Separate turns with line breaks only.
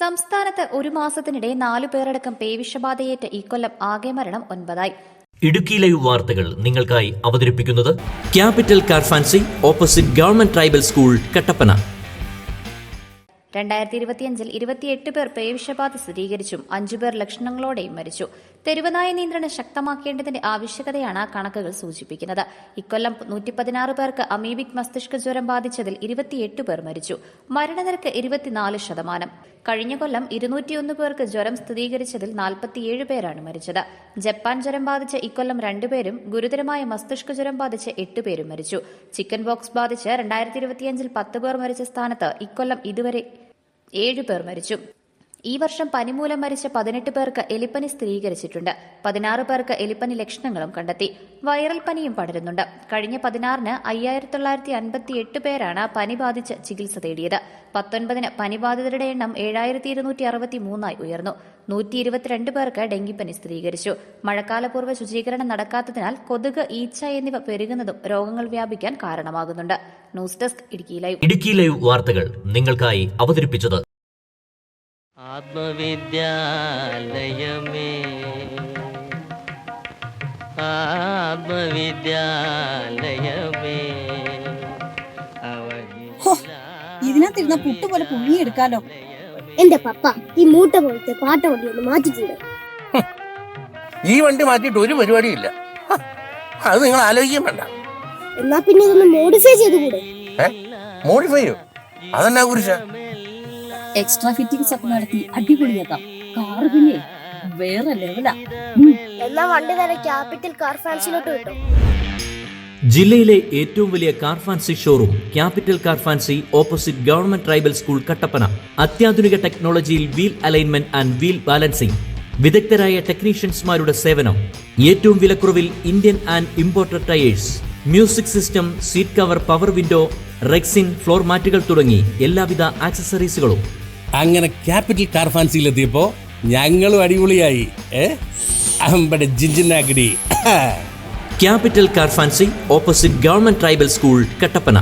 സംസ്ഥാനത്ത് ഒരു മാസത്തിനിടെ 4 പേരടക്കം പേവിഷബാധയേറ്റ് ഇക്കൊല്ലം ആകെ മരണം 9.
ഇടുക്കി ലൈവ് വാർത്തകൾ നിങ്ങൾക്കായി അവതരിപ്പിക്കുന്നത് capital car fancy opposite government tribal school Kattappana.
2025-ൽ 28 പേർ പേവിഷബാധ സ്ഥിരീകരിച്ചും 5 പേർ ലക്ഷണങ്ങളോടെയും മരിച്ചു. തെരുവുനായ നിയന്ത്രണം ശക്തമാക്കേണ്ടതിന്റെ ആവശ്യകതയാണ് കണക്കുകൾ സൂചിപ്പിക്കുന്നത്. ഇക്കൊല്ലം 116 പേർക്ക് അമീബിക് മസ്തിഷ്ക ജ്വരം ബാധിച്ചതിൽ 28 പേർ മരിച്ചു. മരണനിരക്ക് 24%. കഴിഞ്ഞ കൊല്ലം 201 പേർക്ക് ജ്വരം സ്ഥിരീകരിച്ചതിൽ 47 പേരാണ് മരിച്ചത്. ജപ്പാൻ ജ്വരം ബാധിച്ച് ഇക്കൊല്ലം 2 പേരും ഗുരുതരമായ മസ്തിഷ്ക ജ്വരം ബാധിച്ച് 8 പേരും മരിച്ചു. ചിക്കൻ ബോക്സ് ബാധിച്ച് 2025-ൽ 10 പേർ മരിച്ച സ്ഥാനത്ത് ഇക്കൊല്ലം ഇതുവരെ 7 പേർ മരിച്ചു. ഈ വർഷം പനി മൂലം മരിച്ച 18 പേർക്ക് എലിപ്പനി സ്ഥിരീകരിച്ചിട്ടുണ്ട്. 16 പേർക്ക് എലിപ്പനി ലക്ഷണങ്ങളും കണ്ടെത്തി. വൈറൽ പനിയും പടരുന്നുണ്ട്. കഴിഞ്ഞ 16-ന് 5958 പേരാണ് പനി ബാധിച്ച് ചികിത്സ തേടിയത്. 19-ന് പനിബാധിതരുടെ എണ്ണം 7263 ഉയർന്നു. 122 പേർക്ക് ഡെങ്കിപ്പനി സ്ഥിരീകരിച്ചു. മഴക്കാലപൂർവ്വ ശുചീകരണം നടക്കാത്തതിനാൽ കൊതുക്, ഈച്ച എന്നിവ പെരുകുന്നതും രോഗങ്ങൾ വ്യാപിക്കാൻ കാരണമാകുന്നുണ്ട്. ന്യൂസ് ഡെസ്ക്
ഇടുക്കി ലൈവ് വാർത്തകൾ നിങ്ങൾക്കായി അവതരിപ്പിച്ചത്
ആത്മവിദ്യാലയമേ
ഇതിനകത്തിരുന്ന പുട്ട് പോലെ പുഴുങ്ങിയെടുക്കാലോ.
എന്റെ പപ്പ ഈ മൂട്ട പോലത്തെ പാട്ട വണ്ടി ഒന്ന് മാറ്റിട്ടുണ്ട്.
ഈ വണ്ടി മാറ്റിയിട്ട് ഒരു പരിപാടിയില്ല. അത് നിങ്ങൾ ആലോചിക്കാൻ വേണ്ട.
എന്നാ പിന്നെ ഇതൊന്ന് മോഡിഫൈ ചെയ്തുകൂടെ?
മോഡിഫൈയോ? അതെന്നാ കുറിച്ചാ?
എക്സ്ട്രാ ഫിറ്റിംഗ്സ് ഒക്കെ നടത്തി അടിപൊളിയാക്കാം. കാറ് പിന്നെ വേറെ ലെവലാ.
എന്നാ വണ്ടി നേരെ ക്യാപിറ്റൽ കാർ ഫാൻസിലോട്ട് വിട്ടോ.
ജില്ലയിലെ ഏറ്റവും വലിയ car fancy showroom capital car fancy opposite government tribal school Kattappana. അത്യാധുനിക ടെക്നോളജിയിൽ wheel alignment and wheel balancing, വിദഗ്ധരായ ടെക്നീഷ്യൻസ്മാരുടെ സേവനം, ഏറ്റവും വിലക്കുറവിൽ Indian and imported tyres, music system, seat cover, power window, rexine, floor മാറ്റുകൾ തുടങ്ങി എല്ലാവിധ ആക്സസറീസുകളും.
അങ്ങനെ ക്യാപിറ്റൽ കാർ ഫാൻസിയിലെത്തിയപ്പോ ഞങ്ങളും അടിപൊളിയായി.
Capital car fancy opposite government tribal school Kattappana.